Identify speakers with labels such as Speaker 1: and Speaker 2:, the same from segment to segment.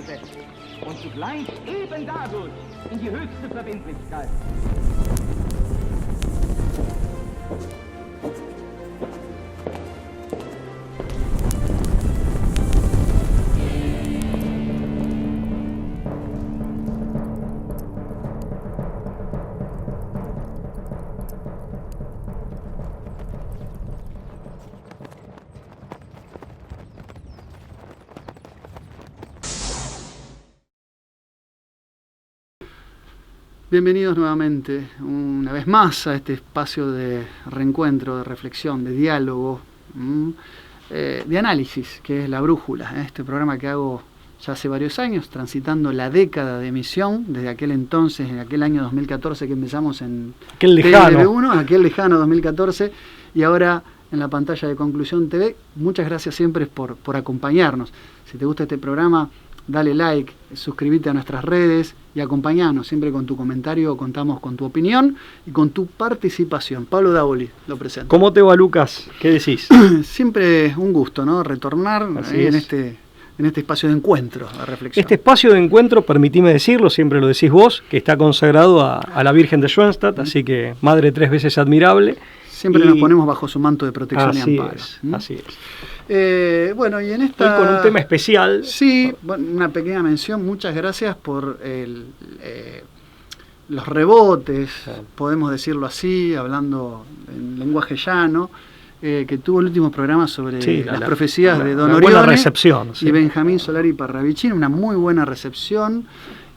Speaker 1: gesetzt und zugleich eben dadurch in die höchste Verbindlichkeit.
Speaker 2: Bienvenidos nuevamente, una vez más, a este espacio de reencuentro, de reflexión, de diálogo, de análisis, que es La Brújula, este programa que hago ya hace varios años, transitando la década de emisión, desde aquel entonces, en aquel año 2014 que empezamos en TLV1, aquel lejano 2014, y ahora en la pantalla de Conclusión TV. Muchas gracias siempre por acompañarnos. Si te gusta este programa, dale like, suscríbete a nuestras redes y acompañanos. Siempre con tu comentario contamos con tu opinión y con tu participación. Pablo Davoli, lo presento.
Speaker 3: ¿Cómo te va, Lucas? ¿Qué decís?
Speaker 2: Siempre un gusto, ¿no? Retornar en este espacio de encuentro, de reflexión.
Speaker 3: Este espacio de encuentro, permitime decirlo, siempre lo decís vos, que está consagrado a la Virgen de Schoenstatt, así que Madre 3 veces admirable.
Speaker 2: Siempre nos ponemos bajo su manto de protección y amparo.
Speaker 3: Así es.
Speaker 2: Bueno, y en esta...
Speaker 3: Hoy con un tema especial.
Speaker 2: Sí, bueno, una pequeña mención. Muchas gracias por los rebotes, podemos decirlo así, hablando en lenguaje llano, que tuvo el último programa sobre las profecías de Don Orione
Speaker 3: recepción,
Speaker 2: y Benjamín Solari Parravicini. Una muy buena recepción.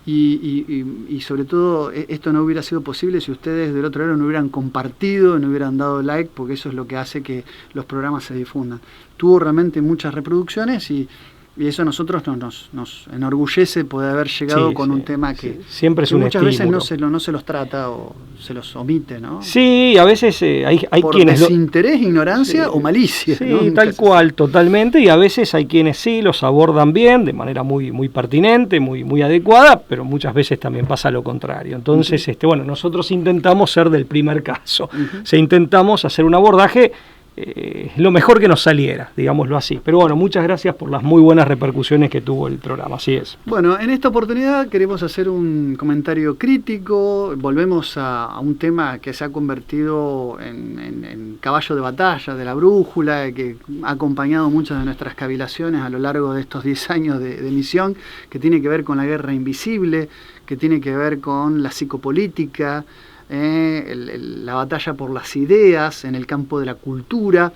Speaker 2: Y sobre todo esto no hubiera sido posible si ustedes del otro lado no hubieran compartido, no hubieran dado like, porque eso es lo que hace que los programas se difundan. Tuvo realmente muchas reproducciones y eso a nosotros nos enorgullece poder haber llegado con un tema que
Speaker 3: siempre es
Speaker 2: que
Speaker 3: un
Speaker 2: muchas
Speaker 3: estímulo.
Speaker 2: veces no se los trata o se los omite, ¿no?
Speaker 3: Sí, a veces hay
Speaker 2: por
Speaker 3: quienes...
Speaker 2: desinterés, ignorancia o malicia.
Speaker 3: Sí,
Speaker 2: ¿no?
Speaker 3: tal cual, totalmente, y a veces hay quienes sí los abordan bien, de manera muy, muy pertinente, muy adecuada, pero muchas veces también pasa lo contrario. Entonces, bueno, nosotros intentamos ser del primer caso. Intentamos hacer un abordaje lo mejor que nos saliera, digámoslo así. Pero bueno, muchas gracias por las muy buenas repercusiones que tuvo el programa, así es.
Speaker 2: Bueno, en esta oportunidad queremos hacer un comentario crítico. Volvemos a un tema que se ha convertido en caballo de batalla de La Brújula, que ha acompañado muchas de nuestras cavilaciones a lo largo de estos 10 años de emisión, que tiene que ver con la guerra invisible, que tiene que ver con la psicopolítica, la batalla por las ideas en el campo de la cultura,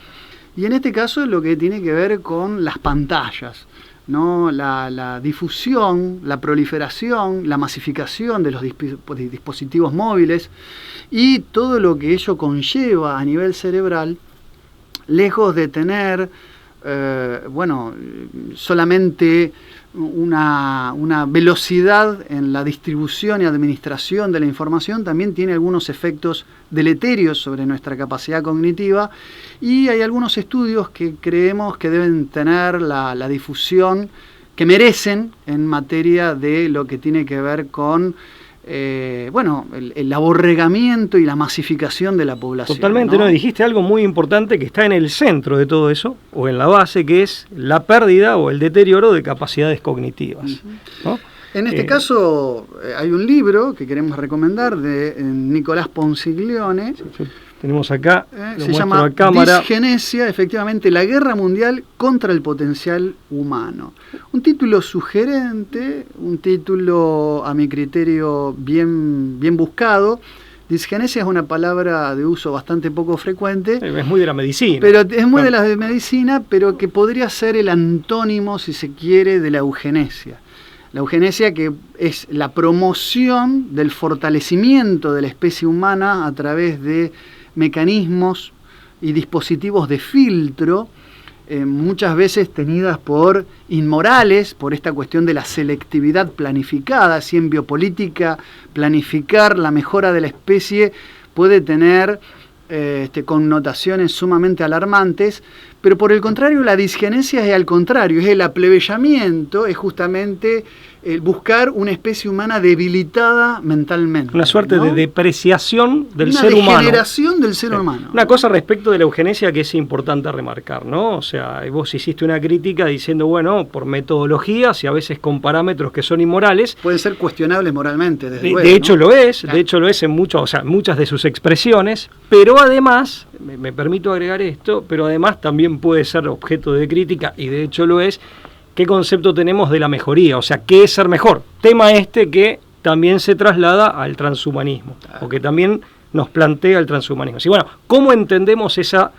Speaker 2: y en este caso lo que tiene que ver con las pantallas, ¿no? La difusión, la proliferación, la masificación de los dispositivos móviles y todo lo que ello conlleva a nivel cerebral, lejos de tener solamente una velocidad en la distribución y administración de la información, también tiene algunos efectos deleterios sobre nuestra capacidad cognitiva, y hay algunos estudios que creemos que deben tener la difusión que merecen en materia de lo que tiene que ver con el aborregamiento y la masificación de la población.
Speaker 3: Totalmente, ¿no? Dijiste algo muy importante que está en el centro de todo eso, o en la base, que es la pérdida o el deterioro de capacidades cognitivas, ¿no?
Speaker 2: En este caso hay un libro que queremos recomendar de Nicolás Ponsiglione.
Speaker 3: Tenemos acá,
Speaker 2: se llama Disgenesia, efectivamente, la guerra mundial contra el potencial humano. Un título sugerente, un título a mi criterio bien buscado. Disgenesia es una palabra de uso bastante poco frecuente.
Speaker 3: Es muy de la medicina.
Speaker 2: Pero es muy de la medicina, pero que podría ser el antónimo, si se quiere, de la eugenesia. La eugenesia, que es la promoción del fortalecimiento de la especie humana a través de mecanismos y dispositivos de filtro, muchas veces tenidas por inmorales, por esta cuestión de la selectividad planificada. Así, en biopolítica, planificar la mejora de la especie puede tener connotaciones sumamente alarmantes, pero por el contrario, la disgenesia es al contrario, es el aplebeyamiento, es justamente buscar una especie humana debilitada mentalmente.
Speaker 3: Una suerte, ¿no?, de depreciación del
Speaker 2: una
Speaker 3: ser humano.
Speaker 2: Una degeneración del ser humano.
Speaker 3: Una cosa respecto de la eugenesia que es importante remarcar, ¿no? O sea, vos hiciste una crítica diciendo, bueno, por metodologías y a veces con parámetros que son inmorales.
Speaker 2: Pueden ser cuestionables moralmente, desde luego,
Speaker 3: de hecho,
Speaker 2: ¿no?
Speaker 3: lo es,
Speaker 2: Claro.
Speaker 3: de hecho lo es en muchas de sus expresiones, pero además, me permito agregar esto, pero además también puede ser objeto de crítica, y de hecho lo es, qué concepto tenemos de la mejoría, o sea, qué es ser mejor. Tema que también se traslada al transhumanismo, o que también nos plantea el transhumanismo. Así, bueno, ¿cómo entendemos esa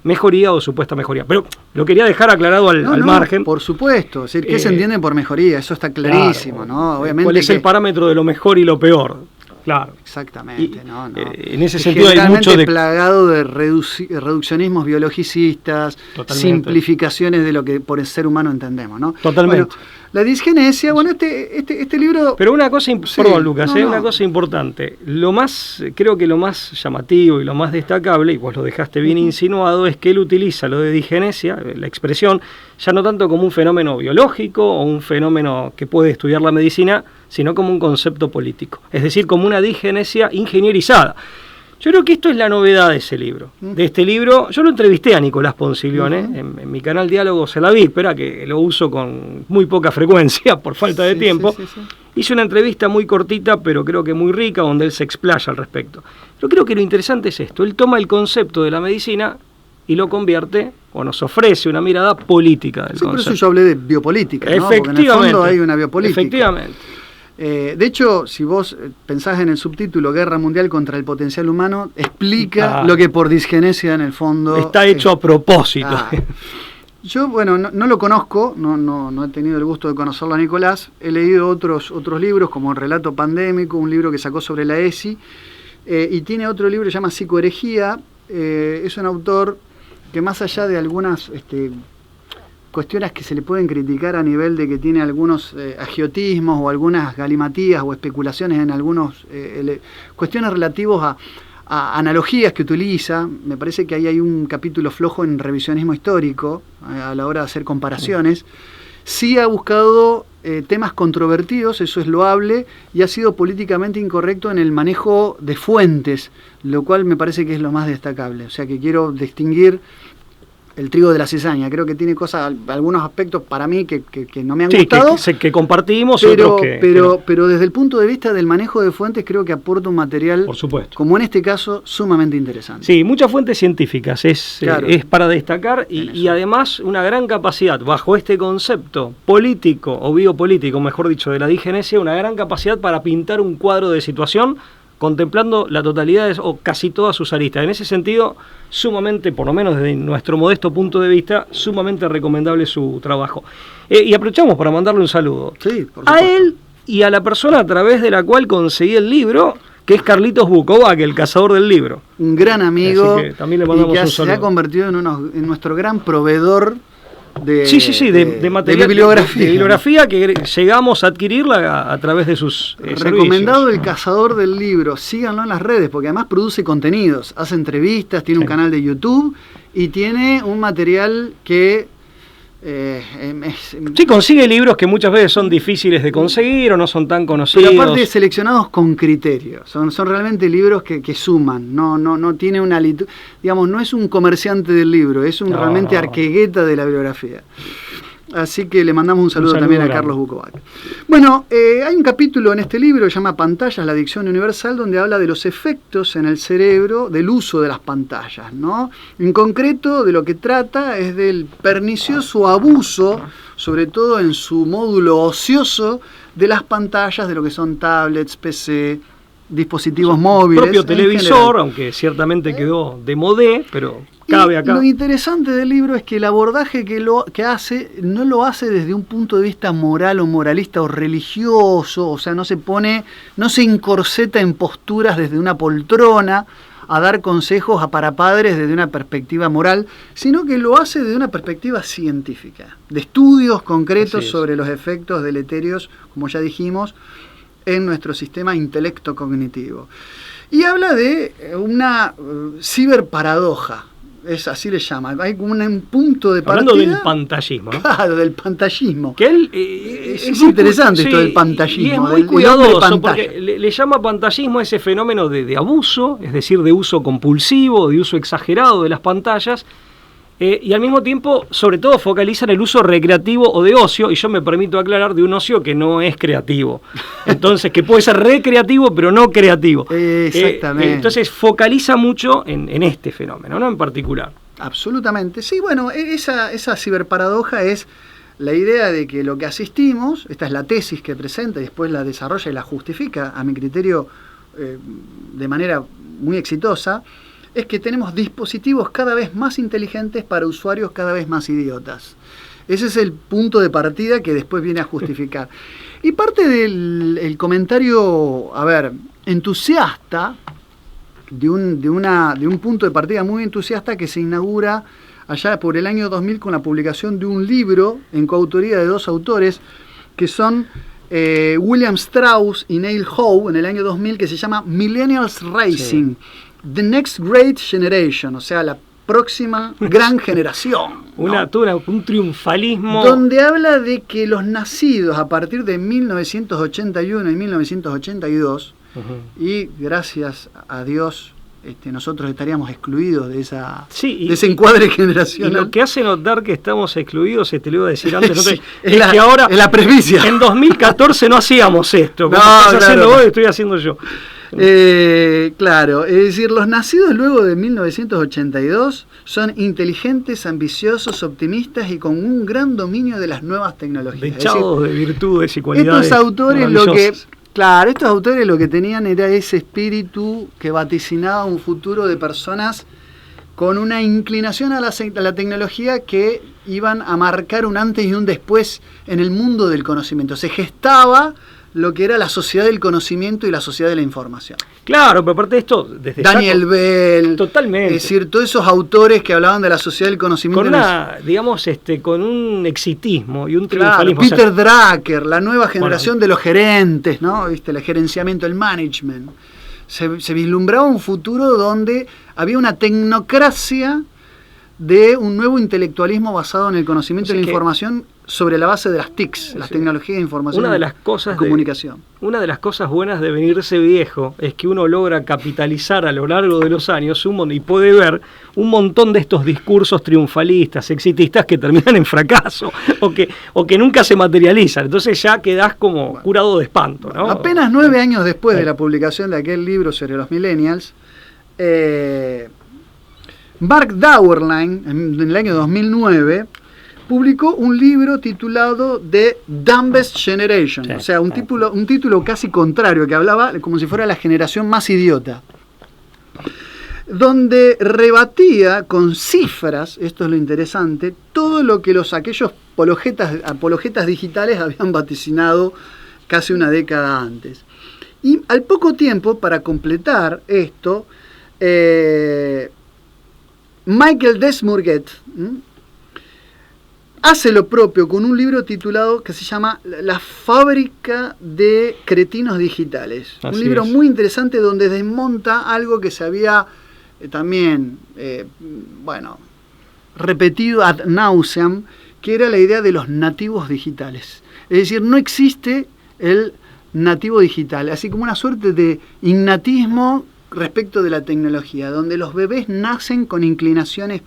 Speaker 3: mejoría o supuesta mejoría? Pero lo quería dejar aclarado al margen.
Speaker 2: Por supuesto, es decir, ¿qué se entiende por mejoría? Eso está clarísimo,
Speaker 3: claro,
Speaker 2: ¿no? Obviamente.
Speaker 3: ¿Cuál es el parámetro de lo mejor y lo peor? Claro.
Speaker 2: Exactamente,
Speaker 3: en ese sentido hay mucho de
Speaker 2: plagado de reduccionismos biologicistas, simplificaciones de lo que por el ser humano entendemos, ¿no?
Speaker 3: Totalmente.
Speaker 2: Bueno, la disgenesia, bueno, este libro...
Speaker 3: Pero una cosa, perdón, Lucas, una cosa importante. Creo que lo más llamativo y lo más destacable, y vos lo dejaste bien insinuado, es que él utiliza lo de disgenesia, la expresión, ya no tanto como un fenómeno biológico o un fenómeno que puede estudiar la medicina, sino como un concepto político. Es decir, como una disgenesia ingenierizada. Yo creo que esto es la novedad de ese libro. De este libro, yo lo entrevisté a Nicolás Ponciglione en mi canal Diálogos en la Víspera, que lo uso con muy poca frecuencia por falta de tiempo. Sí. Hice una entrevista muy cortita, pero creo que muy rica, donde él se explaya al respecto. Yo creo que lo interesante es esto. Él toma el concepto de la medicina y lo convierte, o nos ofrece una mirada política del concepto.
Speaker 2: Por eso yo hablé de biopolítica, ¿no?
Speaker 3: Efectivamente.
Speaker 2: Porque en el fondo hay una biopolítica.
Speaker 3: Efectivamente.
Speaker 2: De hecho, si vos pensás en el subtítulo Guerra Mundial contra el Potencial Humano, explica lo que por disgenesia en el fondo...
Speaker 3: Está hecho a propósito.
Speaker 2: Yo, bueno, no lo conozco, no he tenido el gusto de conocerlo a Nicolás. He leído otros libros, como El Relato Pandémico, un libro que sacó sobre la ESI, y tiene otro libro que se llama Psicoherejía. Es un autor que, más allá de algunas... cuestiones que se le pueden criticar a nivel de que tiene algunos agiotismos o algunas galimatías o especulaciones en algunos cuestiones relativos a analogías que utiliza. Me parece que ahí hay un capítulo flojo en revisionismo histórico a la hora de hacer comparaciones. Sí ha buscado temas controvertidos, eso es loable, y ha sido políticamente incorrecto en el manejo de fuentes, lo cual me parece que es lo más destacable. O sea que quiero distinguir el trigo de la cizaña. Creo que tiene algunos aspectos para mí que no me han gustado.
Speaker 3: Que compartimos,
Speaker 2: pero,
Speaker 3: otros que
Speaker 2: pero desde el punto de vista del manejo de fuentes, creo que aporta un material,
Speaker 3: por supuesto,
Speaker 2: como en este caso, sumamente interesante.
Speaker 3: Sí, muchas fuentes científicas, es para destacar, y además una gran capacidad, bajo este concepto político o biopolítico, mejor dicho, de la digenesia, una gran capacidad para pintar un cuadro de situación contemplando la totalidad o casi todas sus aristas. En ese sentido, sumamente, por lo menos desde nuestro modesto punto de vista, sumamente recomendable su trabajo. Y aprovechamos para mandarle un saludo a él y a la persona a través de la cual conseguí el libro, que es Carlitos Bukovac, el cazador del libro.
Speaker 2: Un gran amigo,
Speaker 3: que también le mandamos
Speaker 2: y que
Speaker 3: un saludo.
Speaker 2: Se ha convertido en nuestro gran proveedor de
Speaker 3: material,
Speaker 2: de bibliografía.
Speaker 3: De bibliografía que llegamos a adquirirla a través de sus
Speaker 2: recomendado
Speaker 3: servicios.
Speaker 2: El cazador del libro. Síganlo en las redes, porque además produce contenidos, hace entrevistas, tiene un canal de YouTube y tiene un material que
Speaker 3: consigue libros que muchas veces son difíciles de conseguir o no son tan conocidos.
Speaker 2: Pero aparte seleccionados con criterio. Son realmente libros que suman. No tiene una digamos, no es un comerciante del libro, es realmente arquegueta de la bibliografía. Así que le mandamos un saludo también a Carlos Bukovac. Bueno, hay un capítulo en este libro que se llama Pantallas, la adicción universal, donde habla de los efectos en el cerebro del uso de las pantallas, ¿no? En concreto, de lo que trata es del pernicioso abuso, sobre todo en su módulo ocioso, de las pantallas, de lo que son tablets, PC, dispositivos móviles.
Speaker 3: Propio televisor, aunque ciertamente quedó de modé, pero cabe acá.
Speaker 2: Lo interesante del libro es que el abordaje que hace no lo hace desde un punto de vista moral o moralista o religioso, o sea, no se encorseta en posturas desde una poltrona a dar consejos para padres desde una perspectiva moral, sino que lo hace desde una perspectiva científica, de estudios concretos sobre los efectos deleterios, como ya dijimos, en nuestro sistema intelecto cognitivo. Y habla de una ciberparadoja. así le llama. Hay como un punto de partida.
Speaker 3: Hablando del pantallismo, ¿no?
Speaker 2: Claro, del pantallismo.
Speaker 3: Que él,
Speaker 2: es interesante esto del pantallismo.
Speaker 3: Y es muy
Speaker 2: del
Speaker 3: cuidadoso, porque le llama pantallismo a ese fenómeno de abuso, es decir, de uso compulsivo, de uso exagerado de las pantallas, y al mismo tiempo, sobre todo, focaliza en el uso recreativo o de ocio, y yo me permito aclarar, de un ocio que no es creativo. Entonces, que puede ser recreativo, pero no creativo.
Speaker 2: Exactamente.
Speaker 3: Entonces, focaliza mucho en este fenómeno, ¿no? En particular.
Speaker 2: Absolutamente. Sí, bueno, esa ciberparadoja es la idea de que lo que asistimos, esta es la tesis que presenta y después la desarrolla y la justifica, a mi criterio, de manera muy exitosa, es que tenemos dispositivos cada vez más inteligentes para usuarios cada vez más idiotas. Ese es el punto de partida que después viene a justificar. Y parte del comentario, entusiasta, de un punto de partida muy entusiasta que se inaugura allá por el año 2000 con la publicación de un libro en coautoría de dos autores que son William Strauss y Neil Howe en el año 2000, que se llama Millennials Rising. Sí. The Next Great Generation, o sea, la próxima gran generación.
Speaker 3: Un triunfalismo.
Speaker 2: Donde habla de que los nacidos a partir de 1981 y 1982, y gracias a Dios nosotros estaríamos excluidos de ese encuadre generacional.
Speaker 3: Y lo que hace notar que estamos excluidos, te lo iba a decir antes,
Speaker 2: sí,
Speaker 3: es que ahora,
Speaker 2: es la presbicia.
Speaker 3: En 2014 no hacíamos esto, como estás haciendo vos, estoy haciendo yo.
Speaker 2: Claro, es decir, los nacidos luego de 1982 son inteligentes, ambiciosos, optimistas y con un gran dominio de las nuevas tecnologías.
Speaker 3: Dechados de virtudes y cualidades.
Speaker 2: Estos autores lo que tenían era ese espíritu que vaticinaba un futuro de personas con una inclinación a la tecnología que iban a marcar un antes y un después en el mundo del conocimiento. Se gestaba lo que era la sociedad del conocimiento y la sociedad de la información.
Speaker 3: Claro, pero aparte de esto, desde
Speaker 2: Daniel Bell,
Speaker 3: totalmente.
Speaker 2: Es decir, todos esos autores que hablaban de la sociedad del conocimiento.
Speaker 3: Con un exitismo y un triunfalismo.
Speaker 2: Claro, Peter Drucker, la nueva generación de los gerentes, ¿no? ¿Viste? El gerenciamiento, el management. Se vislumbraba un futuro donde había una tecnocracia de un nuevo intelectualismo basado en el conocimiento y la información sobre la base de las TICs, las tecnologías de información y comunicación.
Speaker 3: Una de las cosas buenas de venirse viejo es que uno logra capitalizar a lo largo de los años y puede ver un montón de estos discursos triunfalistas, exitistas que terminan en fracaso o que nunca se materializan. Entonces ya quedás como curado de espanto, ¿no?
Speaker 2: Apenas 9 años después de la publicación de aquel libro sobre los millennials, Mark Dauerlein, en el año 2009, publicó un libro titulado The Dumbest Generation, sí, o sea, un título casi contrario, que hablaba como si fuera la generación más idiota, donde rebatía con cifras, esto es lo interesante, todo lo que aquellos apologetas digitales habían vaticinado casi una década antes. Y al poco tiempo, para completar esto, Michael Desmourguet hace lo propio con un libro titulado que se llama La fábrica de cretinos digitales. Un libro muy interesante donde desmonta algo que se había también repetido ad nauseam, que era la idea de los nativos digitales. Es decir, no existe el nativo digital, así como una suerte de innatismo respecto de la tecnología, donde los bebés nacen con inclinaciones,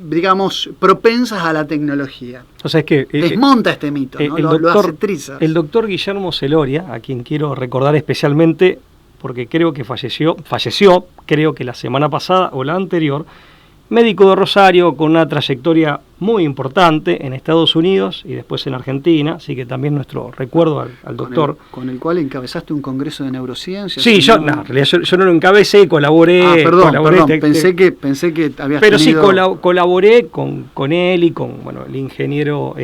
Speaker 2: digamos, propensas a la tecnología.
Speaker 3: O sea, es que
Speaker 2: desmonta este mito, ¿no? Lo hace trizas.
Speaker 3: El doctor Guillermo Celoria, a quien quiero recordar especialmente, porque creo que falleció, creo que la semana pasada o la anterior, médico de Rosario con una trayectoria muy importante en Estados Unidos y después en Argentina, así que también nuestro recuerdo al doctor.
Speaker 2: Con el cual encabezaste un congreso de neurociencias.
Speaker 3: Sí, yo no lo encabecé, colaboré.
Speaker 2: Perdón, pensé que habías
Speaker 3: pero
Speaker 2: tenido...
Speaker 3: sí, colaboré con él y con el ingeniero...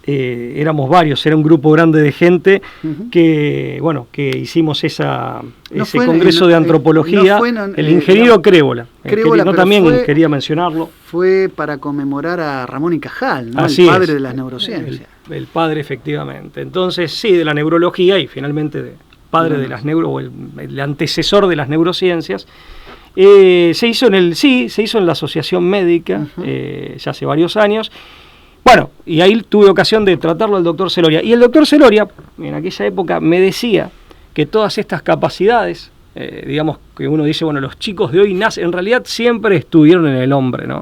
Speaker 3: éramos varios, era un grupo grande de gente que hicimos ese congreso de antropología, el ingeniero Crébola, también quería mencionarlo.
Speaker 2: Fue para conmemorar a Ramón y Cajal, ¿no?
Speaker 3: Así
Speaker 2: el padre de las neurociencias.
Speaker 3: El padre, efectivamente. Entonces, sí, de la neurología y finalmente padre de las el antecesor de las neurociencias. Se hizo en la Asociación Médica, ya hace varios años. Bueno, y ahí tuve ocasión de tratarlo al doctor Celoria. Y el doctor Celoria, en aquella época, me decía que todas estas capacidades, digamos que uno dice, bueno, los chicos de hoy nacen, en realidad siempre estuvieron en el hombre, ¿no?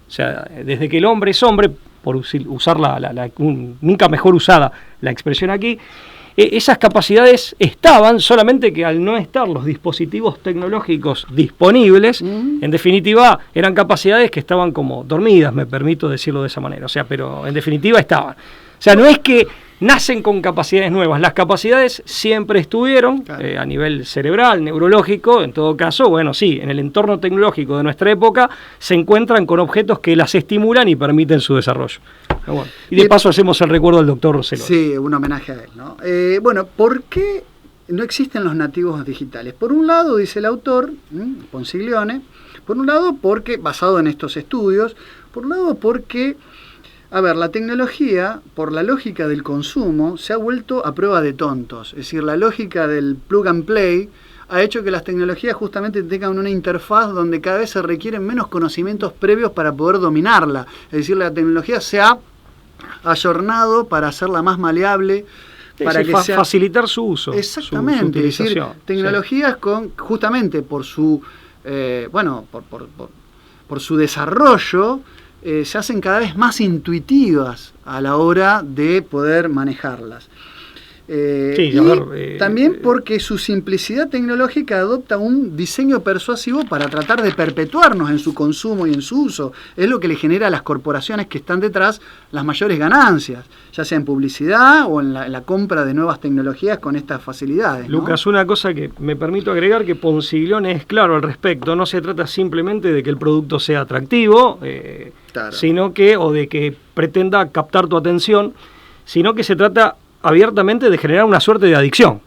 Speaker 3: O sea, desde que el hombre es hombre, por usar nunca mejor usada la expresión aquí, esas capacidades estaban, solamente que al no estar los dispositivos tecnológicos disponibles, en definitiva eran capacidades que estaban como dormidas, me permito decirlo de esa manera, o sea, pero en definitiva estaban. O sea, no es que nacen con capacidades nuevas, las capacidades siempre estuvieron, claro, a nivel cerebral, neurológico, en todo caso, bueno, sí, en el entorno tecnológico de nuestra época se encuentran con objetos que las estimulan y permiten su desarrollo. Bueno, y de paso hacemos el recuerdo al doctor Celoria.
Speaker 2: Sí, un homenaje a él, ¿no? Bueno, ¿por qué no existen los nativos digitales? Por un lado, dice el autor, Ponsiglione, por un lado porque, basado en estos estudios, por un lado porque, a ver, la tecnología, por la lógica del consumo, se ha vuelto a prueba de tontos. Es decir, la lógica del plug and play ha hecho que las tecnologías justamente tengan una interfaz donde cada vez se requieren menos conocimientos previos para poder dominarla. Es decir, la tecnología se ha ayornado para hacerla más maleable, para que sea
Speaker 3: facilitar su uso.
Speaker 2: Exactamente,
Speaker 3: su
Speaker 2: es decir, tecnologías con, justamente por su por su desarrollo, se hacen cada vez más intuitivas a la hora de poder manejarlas. También porque su simplicidad tecnológica adopta un diseño persuasivo para tratar de perpetuarnos en su consumo y en su uso. Es lo que le genera a las corporaciones que están detrás las mayores ganancias, ya sea en publicidad o en la compra de nuevas tecnologías con estas facilidades, ¿no?
Speaker 3: Lucas, una cosa que me permito agregar, que Ponsiglione es claro al respecto. No se trata simplemente de que el producto sea atractivo, claro, sino que, o de que pretenda captar tu atención, sino que se trata abiertamente de generar una suerte de adicción.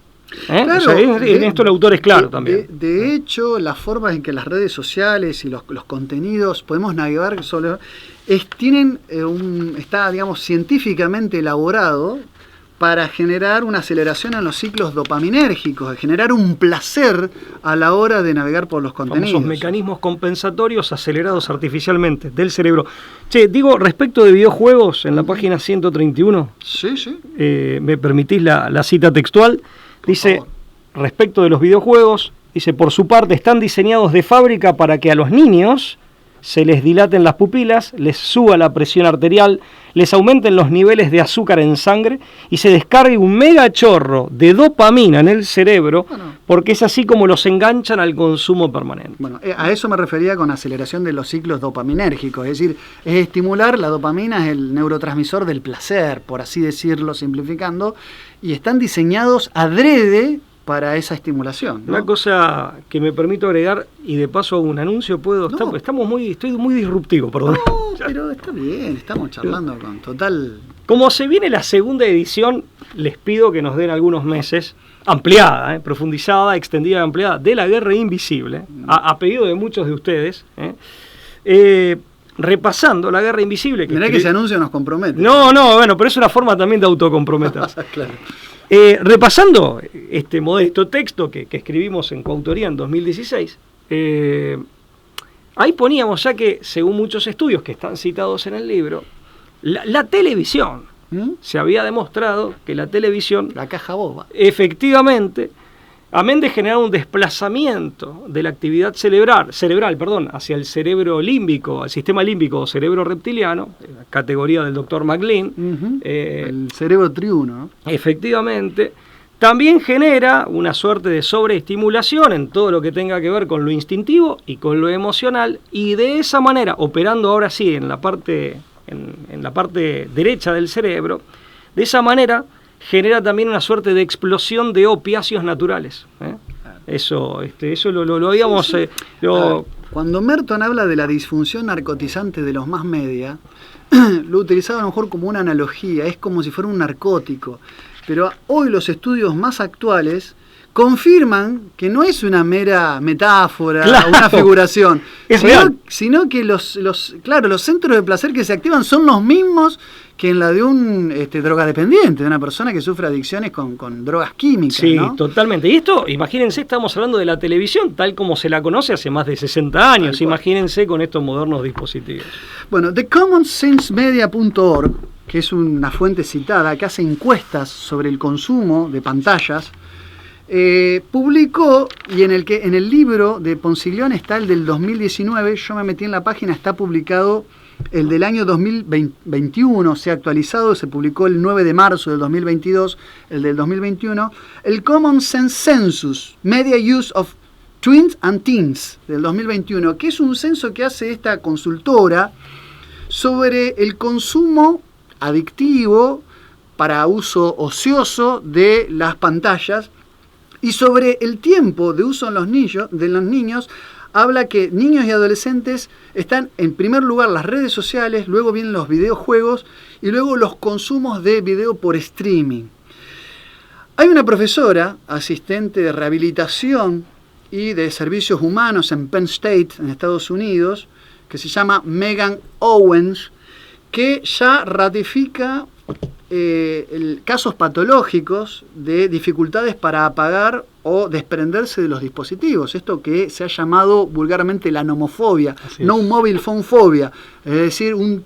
Speaker 2: Claro,
Speaker 3: o sea, en esto el autor es claro también.
Speaker 2: De hecho, las formas en que las redes sociales y los contenidos podemos navegar está, digamos, científicamente elaborado para generar una aceleración en los ciclos dopaminérgicos, de generar un placer a la hora de navegar por los contenidos.
Speaker 3: Esos mecanismos compensatorios acelerados artificialmente del cerebro. Digo, respecto de videojuegos, en la página 131, me permitís la cita textual, dice, respecto de los videojuegos, dice, por su parte están diseñados de fábrica para que a los niños se les dilaten las pupilas, les suba la presión arterial, les aumenten los niveles de azúcar en sangre y se descargue un mega chorro de dopamina en el cerebro, porque es así como los enganchan al consumo permanente.
Speaker 2: Bueno, a eso me refería con aceleración de los ciclos dopaminérgicos, es decir, es estimular, la dopamina es el neurotransmisor del placer, por así decirlo, simplificando, y están diseñados adrede para esa estimulación, ¿no?
Speaker 3: Una cosa que me permito agregar, y de paso hago un anuncio, estoy muy disruptivo, perdón.
Speaker 2: No, pero está bien, estamos charlando con total...
Speaker 3: Como se viene la segunda edición, les pido que nos den algunos meses, ampliada, profundizada, extendida, ampliada, de La Guerra Invisible, a pedido de muchos de ustedes, repasando La Guerra Invisible.
Speaker 2: Mirá que ese anuncio nos compromete.
Speaker 3: No, bueno, pero es una forma también de autocomprometerse.
Speaker 2: Claro.
Speaker 3: Repasando este modesto texto que escribimos en coautoría en 2016, ahí poníamos ya que, según muchos estudios que están citados en el libro, la televisión, se había demostrado que la televisión,
Speaker 2: la caja boba,
Speaker 3: efectivamente, amén de generar un desplazamiento de la actividad cerebral, hacia el cerebro límbico, al sistema límbico o cerebro reptiliano, categoría del doctor MacLean,
Speaker 2: el cerebro triuno, ¿no?
Speaker 3: Efectivamente, también genera una suerte de sobreestimulación en todo lo que tenga que ver con lo instintivo y con lo emocional, y de esa manera, operando ahora sí en la parte derecha del cerebro, de esa manera genera también una suerte de explosión de opiáceos naturales. Eso lo habíamos...
Speaker 2: Cuando Merton habla de la disfunción narcotizante de los mass media, lo utilizaba a lo mejor como una analogía, es como si fuera un narcótico. Pero hoy los estudios más actuales confirman que no es una mera metáfora,
Speaker 3: Claro,
Speaker 2: una figuración,
Speaker 3: es real.
Speaker 2: sino que los centros de placer que se activan son los mismos que en la de un drogadependiente, de una persona que sufre adicciones con drogas químicas.
Speaker 3: Sí,
Speaker 2: ¿no?
Speaker 3: totalmente. Y esto, imagínense, estamos hablando de la televisión tal como se la conoce hace más de 60 años.
Speaker 2: Tal cual.
Speaker 3: Imagínense con estos modernos dispositivos.
Speaker 2: Bueno, TheCommonSenseMedia.org, que es una fuente citada que hace encuestas sobre el consumo de pantallas, publicó, y en el libro de Ponciglione está el del 2019, yo me metí en la página, está publicado el del año 2021, se ha actualizado, se publicó el 9 de marzo del 2022, el del 2021, el Common Sense Census, Media Use of Tweens and Teens, del 2021, que es un censo que hace esta consultora sobre el consumo adictivo para uso ocioso de las pantallas y sobre el tiempo de uso en los niños. Habla que niños y adolescentes están en primer lugar las redes sociales, luego vienen los videojuegos y luego los consumos de video por streaming. Hay una profesora, asistente de rehabilitación y de servicios humanos en Penn State, en Estados Unidos, que se llama Megan Owens, que ya ratifica casos patológicos de dificultades para apagar o desprenderse de los dispositivos. Esto que se ha llamado vulgarmente la nomofobia, no mobile phone phobia, es decir, un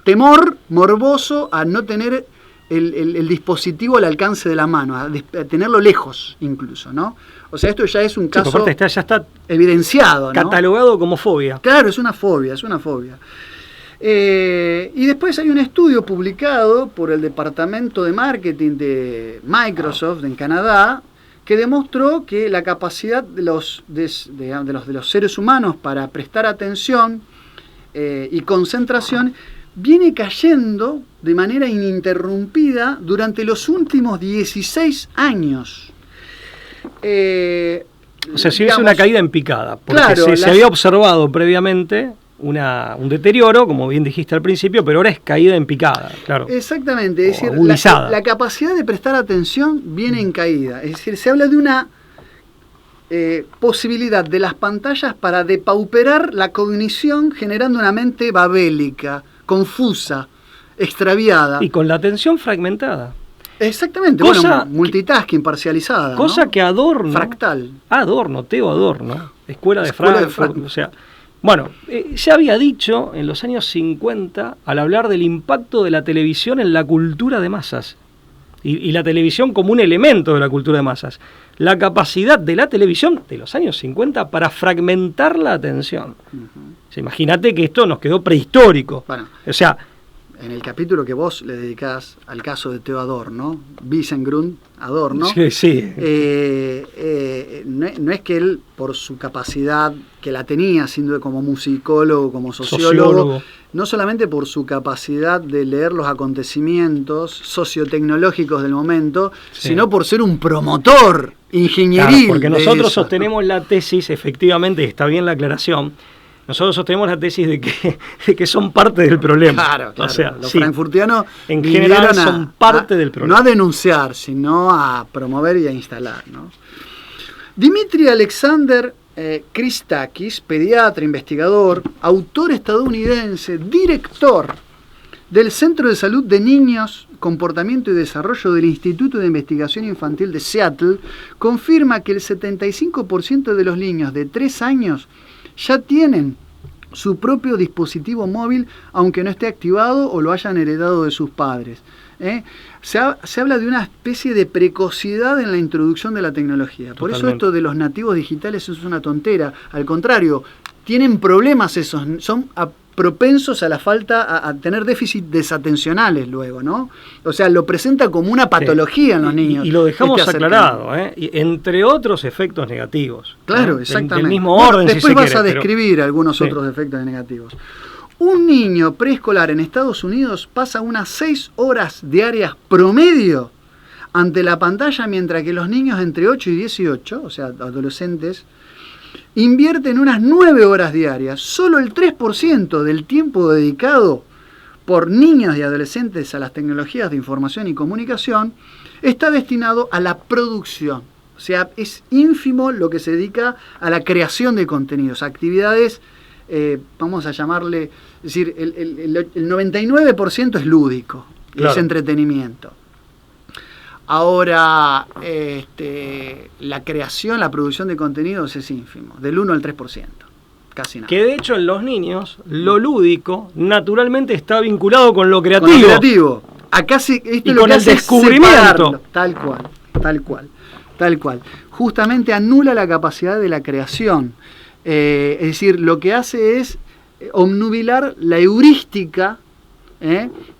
Speaker 2: temor morboso a no tener el dispositivo al alcance de la mano, a tenerlo lejos incluso, ¿no? O sea, esto ya es un caso
Speaker 3: ya está
Speaker 2: evidenciado, ¿no?
Speaker 3: Catalogado como fobia.
Speaker 2: Claro, es una fobia, es una fobia. Y después hay un estudio publicado por el Departamento de Marketing de Microsoft en Canadá que demostró que la capacidad de los seres humanos para prestar atención y concentración viene cayendo de manera ininterrumpida durante los últimos 16 años.
Speaker 3: O sea, si hubiese una caída en picada, porque
Speaker 2: claro,
Speaker 3: se había observado previamente un deterioro, como bien dijiste al principio, pero ahora es caída en picada, claro.
Speaker 2: Exactamente, es decir, la capacidad de prestar atención viene en caída. Es decir, se habla de una posibilidad de las pantallas para depauperar la cognición, generando una mente babélica, confusa, extraviada.
Speaker 3: Y con la atención fragmentada.
Speaker 2: Exactamente, multitasking, parcializada.
Speaker 3: Cosa, ¿no?, que Adorno.
Speaker 2: Fractal.
Speaker 3: Theo Adorno, Escuela de Frankfurt. O sea, bueno, ya había dicho en los años 50, al hablar del impacto de la televisión en la cultura de masas, y la televisión como un elemento de la cultura de masas, la capacidad de la televisión de los años 50 para fragmentar la atención. O sea, imagínate que esto nos quedó prehistórico.
Speaker 2: Bueno,
Speaker 3: o sea,
Speaker 2: en el capítulo que vos le dedicás al caso de Theo Adorno, Wiesengrund Adorno,
Speaker 3: sí.
Speaker 2: No es que él, por su capacidad que la tenía, siendo como musicólogo, como sociólogo, no solamente por su capacidad de leer los acontecimientos sociotecnológicos del momento, sino por ser un promotor ingenieril.
Speaker 3: Claro, porque nosotros sostenemos la tesis, efectivamente, está bien la aclaración, nosotros sostenemos la tesis de que son parte del problema.
Speaker 2: Claro.
Speaker 3: O sea,
Speaker 2: los frankfurtianos
Speaker 3: en general son parte del problema.
Speaker 2: No a denunciar, sino a promover y a instalar, ¿no? Dmitry Alexander Christakis, pediatra, investigador, autor estadounidense, director del Centro de Salud de Niños, Comportamiento y Desarrollo del Instituto de Investigación Infantil de Seattle, confirma que el 75% de los niños de 3 años ya tienen su propio dispositivo móvil, aunque no esté activado o lo hayan heredado de sus padres. Se habla de una especie de precocidad en la introducción de la tecnología. Por eso esto de los nativos digitales es una tontera. Al contrario, tienen problemas esos, son propensos a la falta, a tener déficit desatencionales luego, ¿no? O sea, lo presenta como una patología en los niños.
Speaker 3: Y lo dejamos aclarado, entre otros efectos negativos.
Speaker 2: Claro, exactamente.
Speaker 3: Del mismo orden,
Speaker 2: después
Speaker 3: si se
Speaker 2: vas
Speaker 3: quiere,
Speaker 2: a describir algunos otros efectos negativos. Un niño preescolar en Estados Unidos pasa unas 6 horas diarias promedio ante la pantalla, mientras que los niños entre 8 y 18, o sea, adolescentes, invierten unas 9 horas diarias. Solo el 3% del tiempo dedicado por niños y adolescentes a las tecnologías de información y comunicación está destinado a la producción O sea, es ínfimo lo que se dedica a la creación de contenidos, actividades, vamos a llamarle, es decir, el 99% es lúdico,
Speaker 3: claro,
Speaker 2: es entretenimiento. Ahora, la creación, la producción de contenidos es ínfimo, del 1 al 3%, casi nada.
Speaker 3: Que de hecho en los niños, lo lúdico, naturalmente está vinculado con lo creativo.
Speaker 2: Con lo creativo. Acá esto
Speaker 3: y
Speaker 2: es lo
Speaker 3: con
Speaker 2: que
Speaker 3: el
Speaker 2: hace
Speaker 3: descubrimiento.
Speaker 2: separarlo. Tal cual. Justamente anula la capacidad de la creación. Es decir, lo que hace es obnubilar la heurística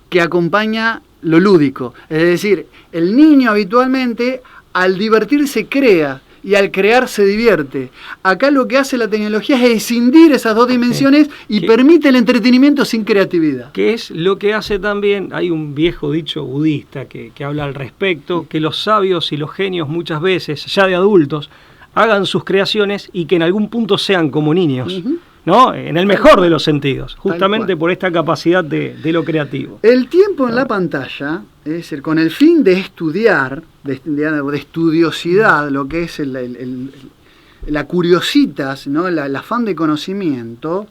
Speaker 2: que acompaña lo lúdico. Es decir, el niño habitualmente al divertirse crea y al crear se divierte. Acá lo que hace la tecnología es escindir esas dos dimensiones y permite el entretenimiento sin creatividad.
Speaker 3: Que es lo que hace también, hay un viejo dicho budista que habla al respecto, que los sabios y los genios muchas veces, ya de adultos, hagan sus creaciones y que en algún punto sean como niños. ¿No? En el mejor de los sentidos, justamente por esta capacidad de lo creativo.
Speaker 2: El tiempo en la pantalla, es decir, con el fin de estudiar, de estudiosidad, lo que es la curiositas, ¿no? el afán de conocimiento,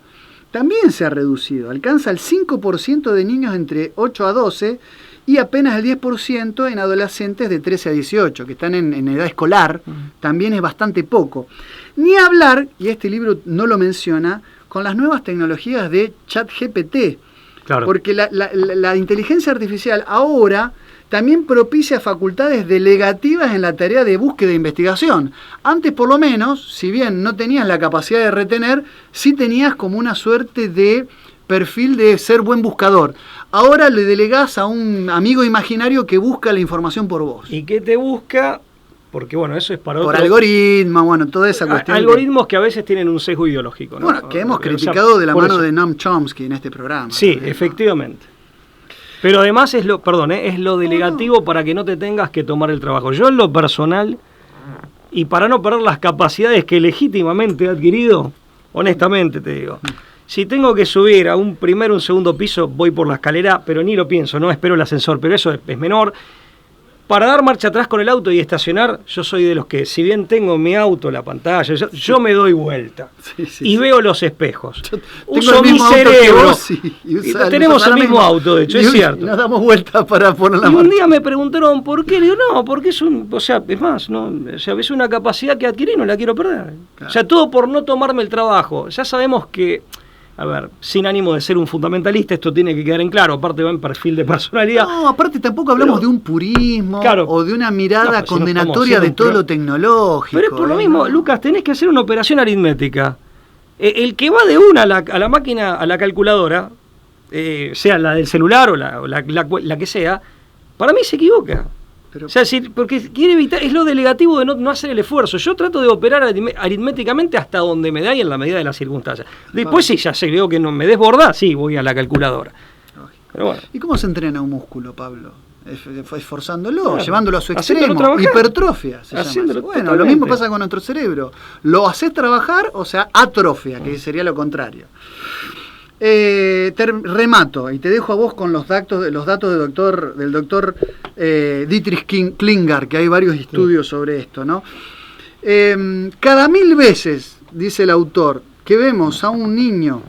Speaker 2: también se ha reducido. Alcanza el 5% de niños entre 8 a 12 y apenas el 10% en adolescentes de 13 a 18, que están en edad escolar, también es bastante poco. Ni hablar, y este libro no lo menciona, con las nuevas tecnologías de ChatGPT. Claro. Porque la inteligencia artificial ahora también propicia facultades delegativas en la tarea de búsqueda e investigación. Antes, por lo menos, si bien no tenías la capacidad de retener, sí tenías como una suerte de perfil de ser buen buscador. Ahora le delegás a un amigo imaginario que busca la información por vos.
Speaker 3: ¿Y qué te busca? Porque bueno, eso es para
Speaker 2: por algoritmos, bueno, toda esa cuestión.
Speaker 3: Algoritmos que a veces tienen un sesgo ideológico, ¿no?
Speaker 2: Bueno, que hemos criticado de la mano de Noam Chomsky en este programa.
Speaker 3: Sí, también, efectivamente. Pero además es lo delegativo para que no te tengas que tomar el trabajo. Yo en lo personal, y para no perder las capacidades que legítimamente he adquirido, honestamente te digo, si tengo que subir a un primero o un segundo piso, voy por la escalera, pero ni lo pienso, no espero el ascensor, pero eso es menor. Para dar marcha atrás con el auto y estacionar, yo soy de los que, si bien tengo mi auto, la pantalla, yo me doy vuelta y veo los espejos. Uso mi cerebro. Tenemos el mismo auto, de hecho, es cierto.
Speaker 2: Nos damos vuelta para poner la
Speaker 3: marcha.
Speaker 2: Un
Speaker 3: día me preguntaron por qué. Le digo, no, porque es más, ¿no? O sea, es una capacidad que adquirí, no la quiero perder. Claro. O sea, todo por no tomarme el trabajo. Ya sabemos que, a ver, sin ánimo de ser un fundamentalista, esto tiene que quedar en claro, aparte va en perfil de personalidad.
Speaker 2: No, aparte tampoco hablamos de un purismo, claro, o de una mirada condenatoria de todo lo tecnológico.
Speaker 3: Pero es por lo mismo, Lucas, tenés que hacer una operación aritmética. El que va de una a la máquina, a la calculadora, sea la del celular o la que sea, para mí se equivoca. Pero, o sea, porque quiere evitar, es lo delegativo de no hacer el esfuerzo. Yo trato de operar aritméticamente hasta donde me da y en la medida de las circunstancias. Después, si ya sé, veo que no me desborda, sí, voy a la calculadora. Pero bueno.
Speaker 2: ¿Y cómo se entrena un músculo, Pablo? Esforzándolo, claro, llevándolo a su extremo. Hipertrofia se llama. Bueno, lo mismo pasa con nuestro cerebro. Lo haces trabajar, o sea, atrofia, que sería lo contrario. Remato y te dejo a vos con los datos del doctor Dietrich Klinger, que hay varios estudios sobre esto, ¿no? Cada 1000 veces, dice el autor, que vemos a un niño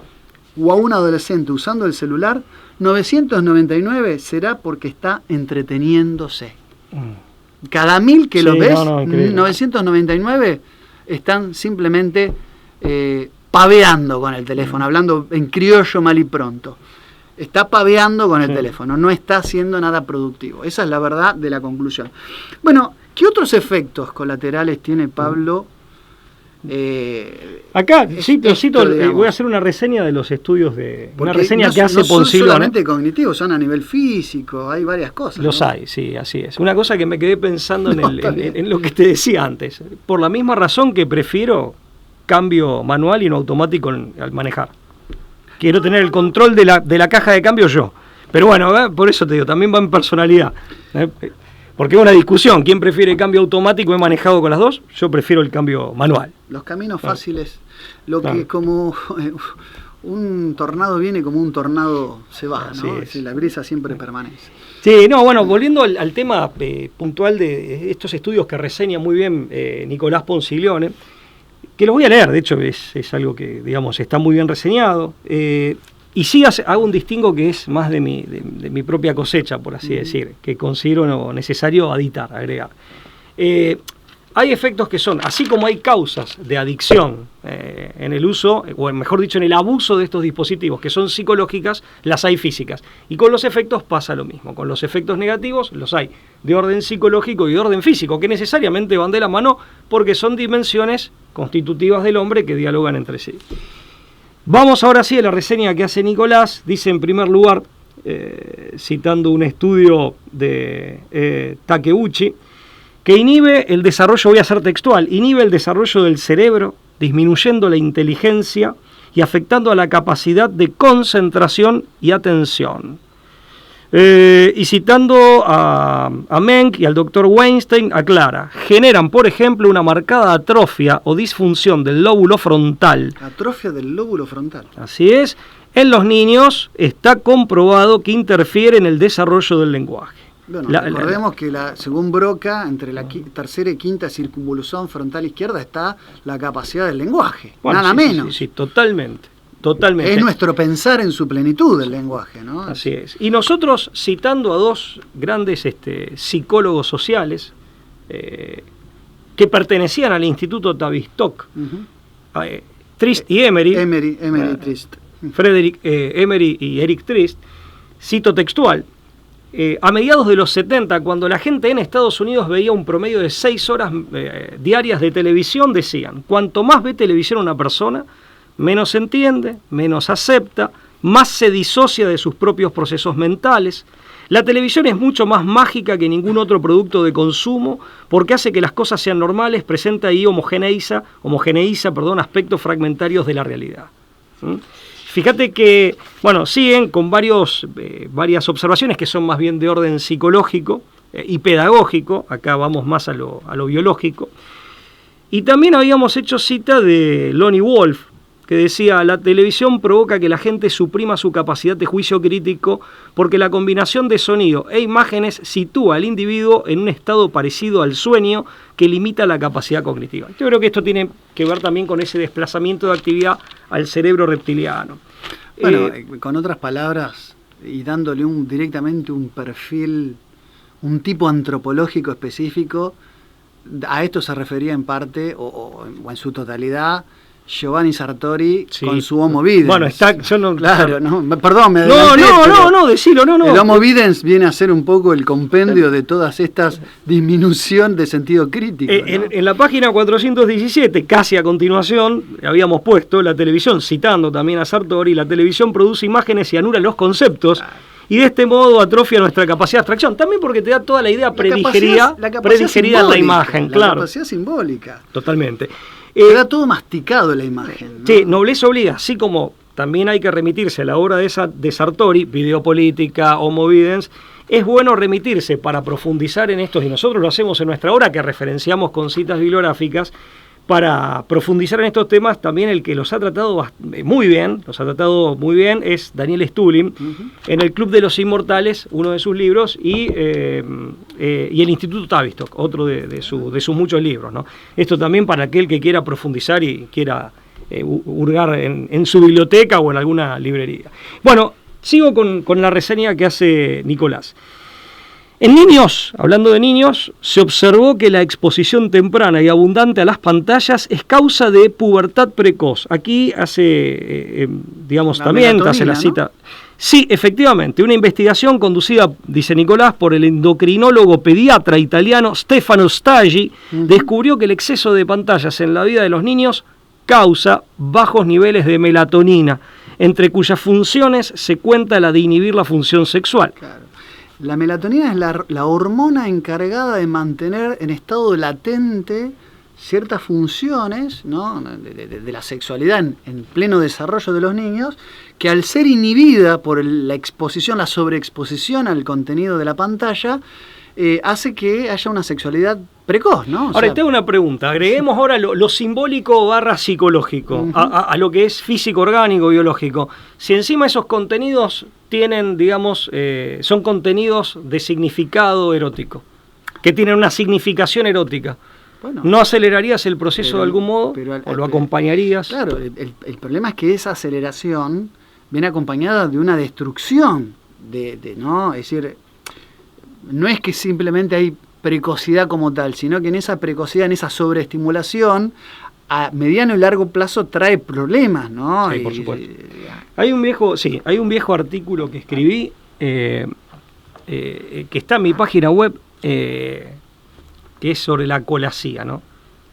Speaker 2: o a un adolescente usando el celular, 999 será porque está entreteniéndose. Cada 1000 que lo ves, 999 están simplemente paveando con el teléfono, hablando en criollo mal y pronto. Está paveando con el teléfono, no está haciendo nada productivo. Esa es la verdad de la conclusión. Bueno, ¿qué otros efectos colaterales tiene, Pablo?
Speaker 3: Acá, voy a hacer una reseña de los estudios una reseña que hace Poncilón.
Speaker 2: No son solamente cognitivos, son a nivel físico, hay varias cosas.
Speaker 3: Los hay, sí, así es. Una cosa que me quedé pensando en lo que te decía antes. Por la misma razón que prefiero cambio manual y no automático al manejar. Quiero tener el control de la caja de cambio yo. Pero bueno, por eso te digo, también va en personalidad. Porque es una discusión. ¿Quién prefiere el cambio automático? He manejado con las dos. Yo prefiero el cambio manual.
Speaker 2: Los caminos fáciles, que como un tornado viene, como un tornado se va, ¿no? Sí, la brisa siempre permanece.
Speaker 3: Sí, no, bueno, volviendo al tema puntual de estos estudios que reseña muy bien Nicolás Ponciglione, que los voy a leer, de hecho es algo que, digamos, está muy bien reseñado, y sí hago un distingo que es más de mi propia cosecha, por así decir, que considero necesario aditar, agregar. Hay efectos que son, así como hay causas de adicción en el uso, o mejor dicho, en el abuso de estos dispositivos, que son psicológicas, las hay físicas. Y con los efectos pasa lo mismo. Con los efectos negativos los hay de orden psicológico y de orden físico, que necesariamente van de la mano porque son dimensiones constitutivas del hombre que dialogan entre sí. Vamos ahora sí a la reseña que hace Nicolás. Dice en primer lugar, citando un estudio de Takeuchi, que inhibe el desarrollo, voy a ser textual, inhibe el desarrollo del cerebro, disminuyendo la inteligencia y afectando a la capacidad de concentración y atención. Y citando a Menck y al Dr. Weinstein, aclara, generan, por ejemplo, una marcada atrofia o disfunción del lóbulo frontal.
Speaker 2: Atrofia del lóbulo frontal.
Speaker 3: Así es, en los niños está comprobado que interfiere en el desarrollo del lenguaje.
Speaker 2: Bueno, recordemos que según Broca, entre la tercera y quinta circunvolución frontal izquierda está la capacidad del lenguaje,
Speaker 3: bueno,
Speaker 2: nada menos.
Speaker 3: Sí, totalmente.
Speaker 2: Es nuestro pensar en su plenitud el lenguaje, ¿no?
Speaker 3: Así es. Y nosotros, citando a dos grandes psicólogos sociales que pertenecían al Instituto Tavistock, Trist y Emery,
Speaker 2: Trist.
Speaker 3: Frederick Emery y Eric Trist, cito textual, a mediados de los 70, cuando la gente en Estados Unidos veía un promedio de 6 horas diarias de televisión, decían, cuanto más ve televisión una persona, menos entiende, menos acepta, más se disocia de sus propios procesos mentales. La televisión es mucho más mágica que ningún otro producto de consumo porque hace que las cosas sean normales, presenta y homogeneiza aspectos fragmentarios de la realidad. Fíjate que, bueno, siguen con varias observaciones que son más bien de orden psicológico y pedagógico, acá vamos más a lo biológico. Y también habíamos hecho cita de Lonnie Wolf, que decía, la televisión provoca que la gente suprima su capacidad de juicio crítico porque la combinación de sonido e imágenes sitúa al individuo en un estado parecido al sueño que limita la capacidad cognitiva. Yo creo que esto tiene que ver también con ese desplazamiento de actividad al cerebro reptiliano.
Speaker 2: Bueno, con otras palabras, y dándole directamente un perfil, un tipo antropológico específico, a esto se refería en parte, o en su totalidad, Giovanni Sartori, sí, con su Homo Videns.
Speaker 3: Bueno, yo no...
Speaker 2: Claro, no, perdón, me
Speaker 3: adelanté, decilo, no.
Speaker 2: El Homo Videns viene a ser un poco el compendio de todas estas disminución de sentido crítico. ¿No?
Speaker 3: En la página 417, casi a continuación, habíamos puesto la televisión, citando también a Sartori, la televisión produce imágenes y anula los conceptos, y de este modo atrofia nuestra capacidad de abstracción. También porque te da toda la idea predigerida en la imagen, claro.
Speaker 2: La capacidad simbólica.
Speaker 3: Totalmente.
Speaker 2: Queda todo masticado la imagen, ¿no?
Speaker 3: Sí, nobleza obliga, así como también hay que remitirse a la obra de Sartori, Videopolítica, Homo Videns, es bueno remitirse para profundizar en estos, y nosotros lo hacemos en nuestra obra, que referenciamos con citas bibliográficas, para profundizar en estos temas. También el que los ha tratado muy bien, es Daniel Stulin, en El Club de los Inmortales, uno de sus libros, y el Instituto Tavistock, otro de sus muchos libros, ¿no? Esto también para aquel que quiera profundizar y quiera hurgar en su biblioteca o en alguna librería. Bueno, sigo con la reseña que hace Nicolás. En niños, hablando de niños, se observó que la exposición temprana y abundante a las pantallas es causa de pubertad precoz. Aquí hace, también hace la cita. ¿No? Sí, efectivamente, una investigación conducida, dice Nicolás, por el endocrinólogo pediatra italiano Stefano Staggi, descubrió que el exceso de pantallas en la vida de los niños causa bajos niveles de melatonina, entre cuyas funciones se cuenta la de inhibir la función sexual.
Speaker 2: Claro. La melatonina es la hormona encargada de mantener en estado latente ciertas funciones, ¿no?, de la sexualidad en pleno desarrollo de los niños, que al ser inhibida por la exposición, la sobreexposición al contenido de la pantalla, hace que haya una sexualidad precoz, ¿no?
Speaker 3: Ahora, te hago una pregunta. Agreguemos ahora lo simbólico / psicológico a lo que es físico, orgánico, biológico. Si encima esos contenidos tienen, digamos, son contenidos de significado erótico, que tienen una significación erótica, bueno, ¿no acelerarías el proceso de algún modo? ¿O lo acompañarías?
Speaker 2: Claro, el problema es que esa aceleración viene acompañada de una destrucción, ¿no? Es decir, no es que simplemente hay precocidad como tal, sino que en esa precocidad, en esa sobreestimulación, a mediano y largo plazo trae problemas, ¿no?
Speaker 3: Sí, por supuesto. Hay un viejo artículo que escribí, que está en mi página web, que es sobre la colasía, ¿no?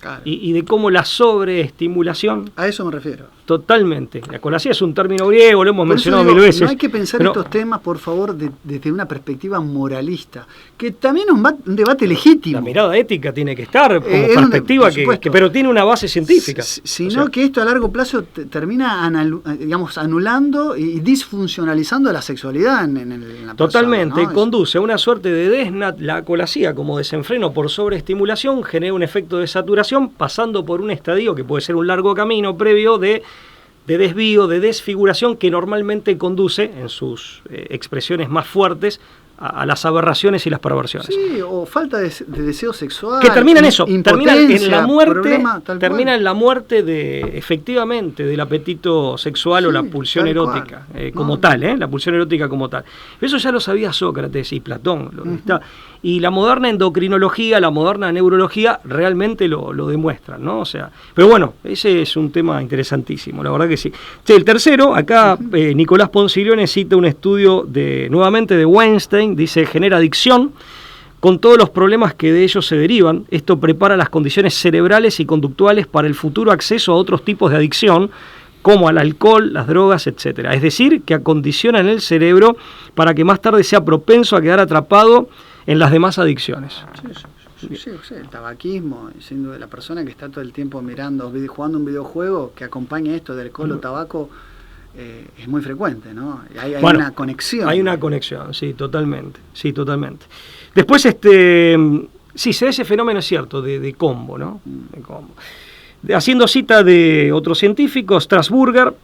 Speaker 3: Claro. Y de cómo la sobreestimulación...
Speaker 2: A eso me refiero.
Speaker 3: Totalmente. La colasía es un término griego, lo hemos mencionado mil veces.
Speaker 2: No hay que pensar estos temas, por favor, desde una perspectiva moralista, que también es un debate legítimo.
Speaker 3: La mirada ética tiene que estar como perspectiva, pero tiene una base científica.
Speaker 2: Sino que esto a largo plazo termina anulando y disfuncionalizando la sexualidad en la persona.
Speaker 3: Totalmente,
Speaker 2: ¿no?
Speaker 3: Conduce a una suerte de la colasía como desenfreno por sobreestimulación, genera un efecto de saturación, pasando por un estadio que puede ser un largo camino previo de desvío, de desfiguración, que normalmente conduce, en sus expresiones más fuertes, a las aberraciones y las perversiones.
Speaker 2: Sí, o falta de deseo sexual.
Speaker 3: Que termina en eso, termina en la muerte,
Speaker 2: termina
Speaker 3: en la muerte efectivamente, del apetito sexual, sí, o la pulsión erótica, la pulsión erótica como tal. Eso ya lo sabía Sócrates y Platón, y la moderna endocrinología, la moderna neurología realmente lo demuestran, ¿no? O sea, pero bueno, ese es un tema interesantísimo, la verdad que sí. El tercero, acá Nicolás Ponciglione cita un estudio nuevamente de Weinstein. Dice, genera adicción con todos los problemas que de ellos se derivan. Esto prepara las condiciones cerebrales y conductuales para el futuro acceso a otros tipos de adicción, como al alcohol, las drogas, etc. Es decir, que acondicionan el cerebro para que más tarde sea propenso a quedar atrapado en las demás adicciones.
Speaker 2: Sí, el tabaquismo, siendo la persona que está todo el tiempo mirando, jugando un videojuego que acompaña esto del alcohol o tabaco, es muy frecuente, ¿no? Hay una conexión.
Speaker 3: Hay una conexión, sí, totalmente. Después, se da ese fenómeno, es cierto, de combo, ¿no? De combo. Haciendo cita de otros científicos, Strasburger,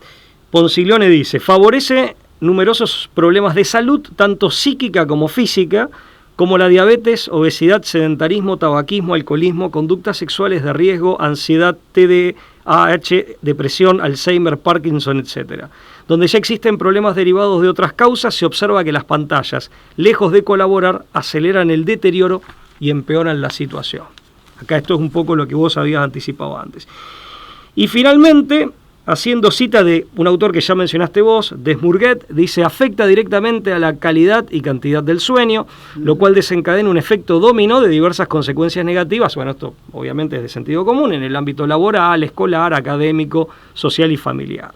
Speaker 3: Ponciglione dice, favorece numerosos problemas de salud, tanto psíquica como física, como la diabetes, obesidad, sedentarismo, tabaquismo, alcoholismo, conductas sexuales de riesgo, ansiedad, TDAH, depresión, Alzheimer, Parkinson, etc. Donde ya existen problemas derivados de otras causas, se observa que las pantallas, lejos de colaborar, aceleran el deterioro y empeoran la situación. Acá esto es un poco lo que vos habías anticipado antes. Y finalmente, haciendo cita de un autor que ya mencionaste vos, Desmourguet, dice, afecta directamente a la calidad y cantidad del sueño, lo cual desencadena un efecto dominó de diversas consecuencias negativas. Bueno, esto obviamente es de sentido común en el ámbito laboral, escolar, académico, social y familiar.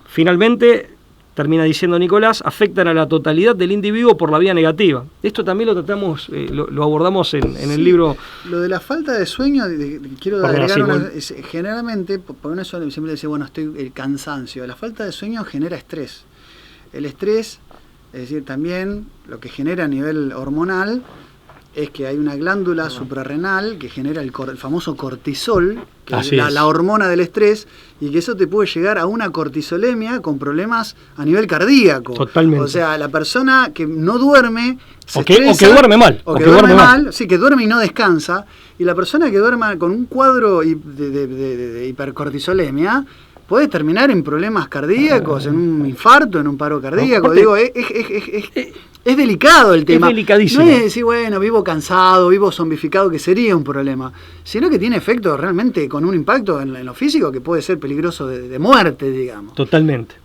Speaker 3: Finalmente, termina diciendo Nicolás, afectan a la totalidad del individuo por la vía negativa. Esto también lo tratamos, lo abordamos en el libro.
Speaker 2: Lo de la falta de sueño, quiero agregar generalmente, por eso siempre decía, el cansancio. La falta de sueño genera estrés. El estrés, es decir, también lo que genera a nivel hormonal, es que hay una glándula suprarrenal que genera el famoso cortisol, que es la hormona del estrés, y que eso te puede llegar a una cortisolemia con problemas a nivel cardíaco.
Speaker 3: Totalmente.
Speaker 2: O sea, la persona que no duerme
Speaker 3: o que duerme mal.
Speaker 2: O que duerme mal. Sí, que duerme y no descansa. Y la persona que duerma con un cuadro de hipercortisolemia puede terminar en problemas cardíacos, en un infarto, en un paro cardíaco. Es delicado el tema.
Speaker 3: Es delicadísimo.
Speaker 2: No es decir, vivo cansado, vivo zombificado, que sería un problema, sino que tiene efectos realmente con un impacto en lo físico que puede ser peligroso de muerte, digamos.
Speaker 3: Totalmente.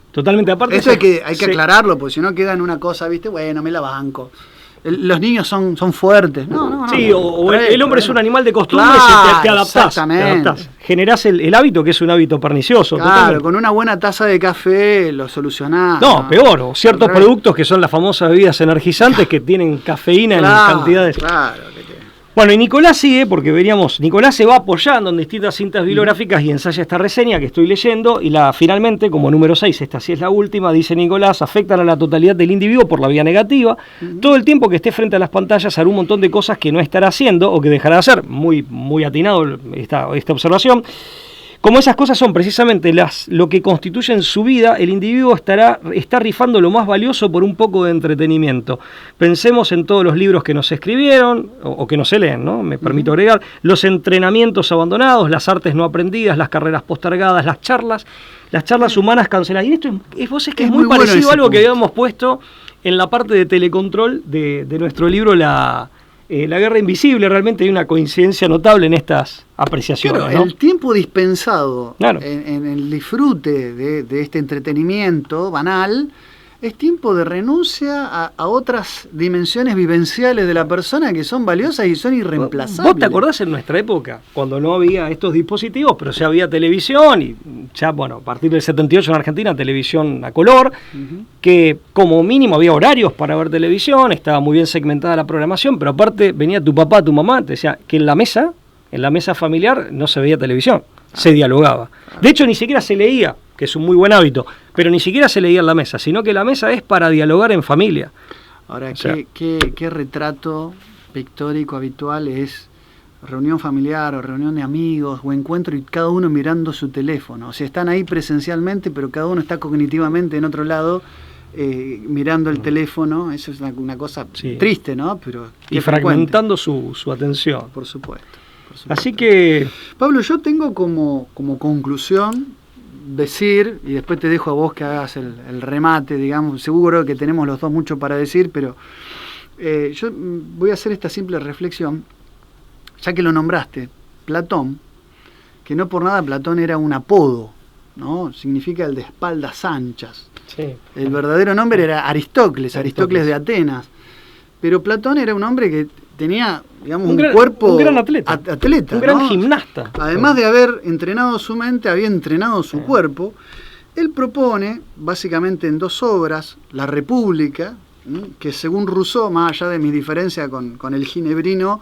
Speaker 3: Aparte
Speaker 2: eso hay que aclararlo, porque si no queda en una cosa, me la banco. Los niños son fuertes. No.
Speaker 3: Sí, el hombre es un animal de costumbres, y te adaptás. Generás el hábito, que es un hábito pernicioso.
Speaker 2: Claro, totalmente. Con una buena taza de café lo solucionás.
Speaker 3: No, peor. O ciertos productos que son las famosas bebidas energizantes que tienen cafeína en cantidades.
Speaker 2: Claro.
Speaker 3: Bueno, y Nicolás sigue, porque Nicolás se va apoyando en distintas cintas bibliográficas y ensaya esta reseña que estoy leyendo, y finalmente, como número 6, esta sí es la última, dice Nicolás: afectan a la totalidad del individuo por la vía negativa. Todo el tiempo que esté frente a las pantallas hará un montón de cosas que no estará haciendo o que dejará de hacer. Muy, muy atinado esta observación. Como esas cosas son precisamente lo que constituyen su vida, el individuo está rifando lo más valioso por un poco de entretenimiento. Pensemos en todos los libros que nos escribieron, o que no se leen, ¿no? Me permito agregar, los entrenamientos abandonados, las artes no aprendidas, las carreras postergadas, las charlas humanas canceladas. Y esto es muy parecido a algo que habíamos puesto en la parte de telecontrol de nuestro libro, La Guerra Invisible. Realmente hay una coincidencia notable en estas apreciaciones.
Speaker 2: Claro,
Speaker 3: ¿no?
Speaker 2: El tiempo dispensado
Speaker 3: claro.
Speaker 2: en el disfrute de este entretenimiento banal es tiempo de renuncia a otras dimensiones vivenciales de la persona que son valiosas y son irreemplazables.
Speaker 3: ¿Vos te acordás en nuestra época, cuando no había estos dispositivos, pero ya había televisión, y ya, bueno, a partir del 78 en Argentina, televisión a color, que como mínimo había horarios para ver televisión, estaba muy bien segmentada la programación, pero aparte venía tu papá, tu mamá, te decía que en la mesa familiar no se veía televisión, se dialogaba. De hecho, ni siquiera se leía, que es un muy buen hábito, pero ni siquiera se leía en la mesa, sino que la mesa es para dialogar en familia.
Speaker 2: Ahora, ¿qué retrato pictórico habitual es reunión familiar o reunión de amigos o encuentro y cada uno mirando su teléfono? O sea, están ahí presencialmente, pero cada uno está cognitivamente en otro lado, mirando el teléfono. Eso es una cosa triste, ¿no? Pero
Speaker 3: y fragmentando su atención.
Speaker 2: Por supuesto.
Speaker 3: Así que...
Speaker 2: Pablo, yo tengo como conclusión decir, y después te dejo a vos que hagas el remate, digamos, seguro que tenemos los dos mucho para decir, pero yo voy a hacer esta simple reflexión, ya que lo nombraste, Platón, que no por nada Platón era un apodo, ¿no? Significa el de espaldas anchas.
Speaker 3: Sí.
Speaker 2: El verdadero nombre era Aristócles de Atenas, pero Platón era un hombre que tenía, digamos, un cuerpo...
Speaker 3: Un gran atleta. Un gran, ¿no? Gimnasta.
Speaker 2: Además de haber entrenado su mente, había entrenado su cuerpo. Él propone, básicamente en 2 obras, La República, que según Rousseau, más allá de mi diferencia con el ginebrino,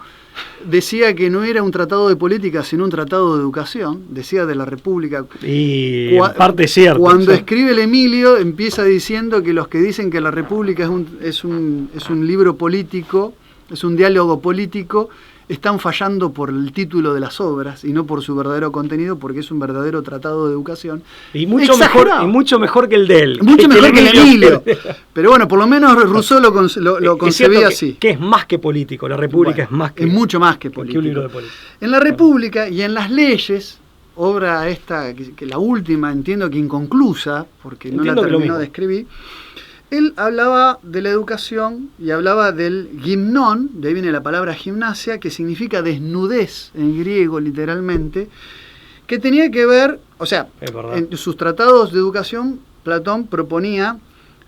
Speaker 2: decía que no era un tratado de política, sino un tratado de educación. Decía de la República.
Speaker 3: Y en parte es cierto.
Speaker 2: Cuando escribe el Emilio, empieza diciendo que los que dicen que la República es un libro político, es un diálogo político, están fallando por el título de las obras y no por su verdadero contenido, porque es un verdadero tratado de educación.
Speaker 3: Y mucho mejor que el de él.
Speaker 2: Mucho mejor que el Emilio. Pero bueno, por lo menos Rousseau lo concebía así.
Speaker 3: Que es más que político. La República es
Speaker 2: mucho más que político.
Speaker 3: Que un libro de política.
Speaker 2: En la República y en las leyes, obra esta, que la última entiendo que inconclusa, porque no la terminó de escribir, él hablaba de la educación y hablaba del gimnón, de ahí viene la palabra gimnasia, que significa desnudez en griego literalmente, que tenía que ver, o sea, en sus tratados de educación, Platón proponía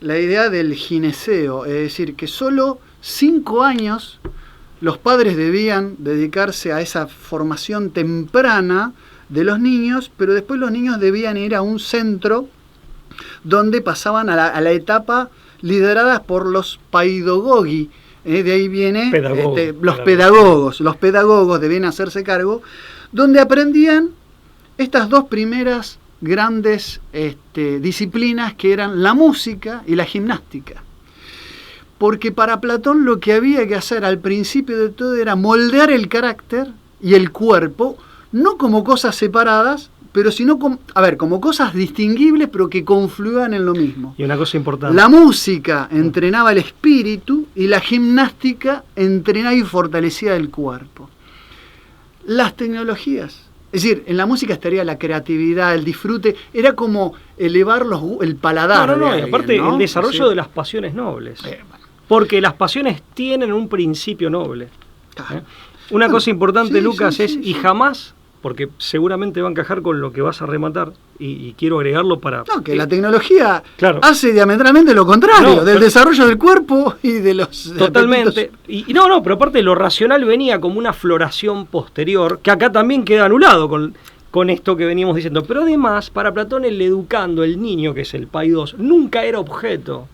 Speaker 2: la idea del gineceo, es decir, que solo 5 años los padres debían dedicarse a esa formación temprana de los niños, pero después los niños debían ir a un centro donde pasaban a la etapa lideradas por los paidogogi, de ahí viene los pedagogos. Los pedagogos debían hacerse cargo, donde aprendían estas 2 primeras grandes disciplinas, que eran la música y la gimnástica. Porque para Platón lo que había que hacer al principio de todo era moldear el carácter y el cuerpo, no como cosas separadas, pero sino como cosas distinguibles, pero que confluían en lo mismo.
Speaker 3: Y una cosa importante.
Speaker 2: La música entrenaba el espíritu y la gimnástica entrenaba y fortalecía el cuerpo. Las tecnologías, es decir, en la música estaría la creatividad, el disfrute, era como elevar el paladar.
Speaker 3: Y aparte el desarrollo de las pasiones nobles. Porque las pasiones tienen un principio noble. Una cosa importante, Lucas, y jamás... porque seguramente va a encajar con lo que vas a rematar, y quiero agregarlo para...
Speaker 2: No, que la tecnología hace diametralmente lo contrario, del desarrollo del cuerpo y de los...
Speaker 3: Totalmente. Pero aparte lo racional venía como una floración posterior, que acá también queda anulado con esto que veníamos diciendo. Pero además, para Platón, el educando, el niño, que es el paidos, nunca era objeto.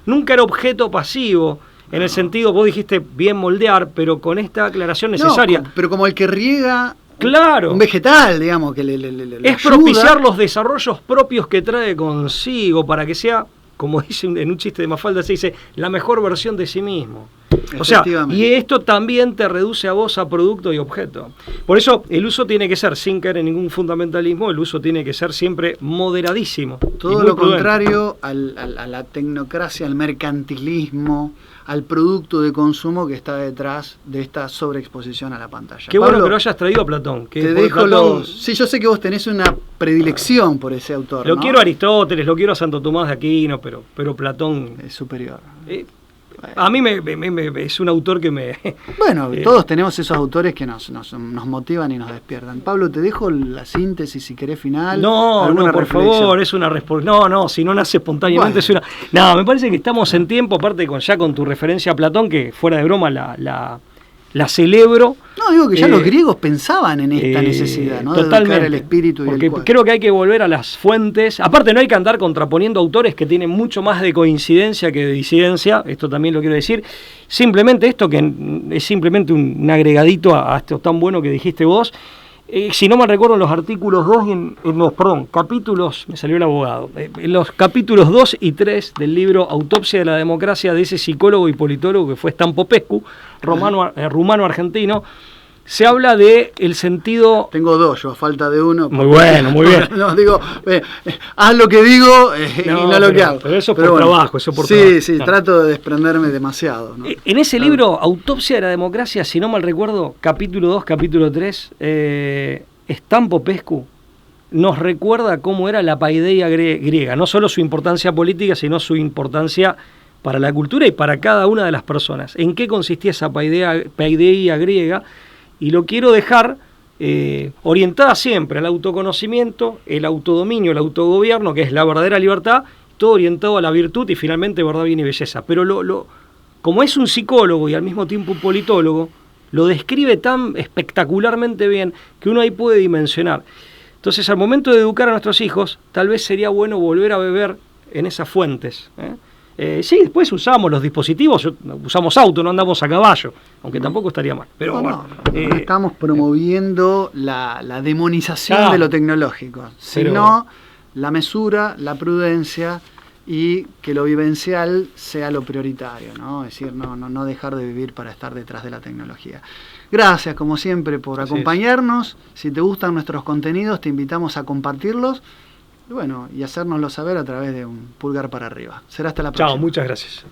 Speaker 3: Nunca era objeto pasivo. En el sentido, vos dijiste bien moldear, pero con esta aclaración necesaria.
Speaker 2: No, pero como el que riega
Speaker 3: claro.
Speaker 2: un vegetal, digamos, que le
Speaker 3: es
Speaker 2: ayuda.
Speaker 3: propiciar los desarrollos propios que trae consigo para que sea, como dice en un chiste de Mafalda, se dice, la mejor versión de sí mismo. O sea, y esto también te reduce a vos a producto y objeto. Por eso el uso tiene que ser, sin caer en ningún fundamentalismo, el uso tiene que ser siempre moderadísimo.
Speaker 2: Todo lo contrario a la tecnocracia, al mercantilismo, al producto de consumo que está detrás de esta sobreexposición a la pantalla.
Speaker 3: Qué
Speaker 2: Pablo,
Speaker 3: bueno que lo hayas traído a Platón. Que
Speaker 2: te dejo Platón, sí, yo sé que vos tenés una predilección por ese autor.
Speaker 3: Lo
Speaker 2: ¿no?
Speaker 3: quiero a Aristóteles, lo quiero a Santo Tomás de Aquino, pero Platón
Speaker 2: es superior.
Speaker 3: A mí es un autor que me...
Speaker 2: Bueno, todos tenemos esos autores que nos motivan y nos despiertan. Pablo, te dejo la síntesis, si querés, final.
Speaker 3: No, por favor, es una respuesta. No, si no nace espontáneamente es una... No, me parece que estamos en tiempo, aparte ya con tu referencia a Platón, que fuera de broma la celebro.
Speaker 2: No, digo que ya los griegos pensaban en esta necesidad, ¿no?
Speaker 3: Totalmente.
Speaker 2: De educar el espíritu y
Speaker 3: porque
Speaker 2: el cuerpo.
Speaker 3: Creo que hay que volver a las fuentes. Aparte, no hay que andar contraponiendo autores que tienen mucho más de coincidencia que de disidencia. Esto también lo quiero decir. Simplemente esto, que es simplemente un agregadito a esto tan bueno que dijiste vos. Si no me recuerdo, en los artículos 2 capítulos, me salió el abogado, en los capítulos 2 y 3 del libro Autopsia de la Democracia, de ese psicólogo y politólogo que fue Stan Popescu, rumano-argentino, se habla de el sentido...
Speaker 2: Tengo dos, yo a falta de uno.
Speaker 3: Muy bueno, muy bien.
Speaker 2: No, digo, haz lo que digo y no lo que hago.
Speaker 3: Pero eso por trabajo, eso por
Speaker 2: sí,
Speaker 3: trabajo.
Speaker 2: Sí, claro. Trato de desprenderme demasiado, ¿no?
Speaker 3: En ese libro, Autopsia de la Democracia, si no mal recuerdo, capítulo 2, capítulo 3, Stan Popescu nos recuerda cómo era la paideia griega, no solo su importancia política, sino su importancia para la cultura y para cada una de las personas. ¿En qué consistía esa paideia griega? Y lo quiero dejar orientada siempre al autoconocimiento, el autodominio, el autogobierno, que es la verdadera libertad, todo orientado a la virtud y finalmente verdad, bien y belleza. Pero como es un psicólogo y al mismo tiempo un politólogo, lo describe tan espectacularmente bien que uno ahí puede dimensionar. Entonces, al momento de educar a nuestros hijos, tal vez sería bueno volver a beber en esas fuentes. Sí, después usamos los dispositivos, usamos auto, no andamos a caballo, aunque tampoco estaría mal. Pero
Speaker 2: no estamos promoviendo la demonización de lo tecnológico, sino la mesura, la prudencia y que lo vivencial sea lo prioritario, ¿no? Es decir, no dejar de vivir para estar detrás de la tecnología. Gracias, como siempre, por acompañarnos. Si te gustan nuestros contenidos, te invitamos a compartirlos. Bueno, y hacérnoslo saber a través de un pulgar para arriba. Será hasta la próxima.
Speaker 3: Chao, muchas gracias.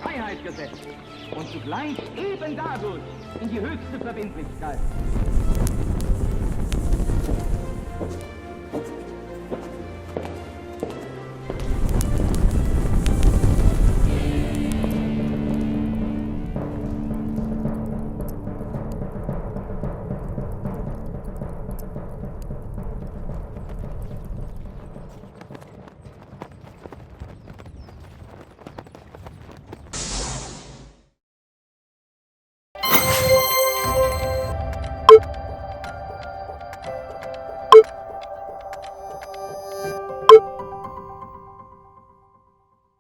Speaker 1: Freiheitsgesetz und zugleich eben dadurch in die höchste Verbindlichkeit.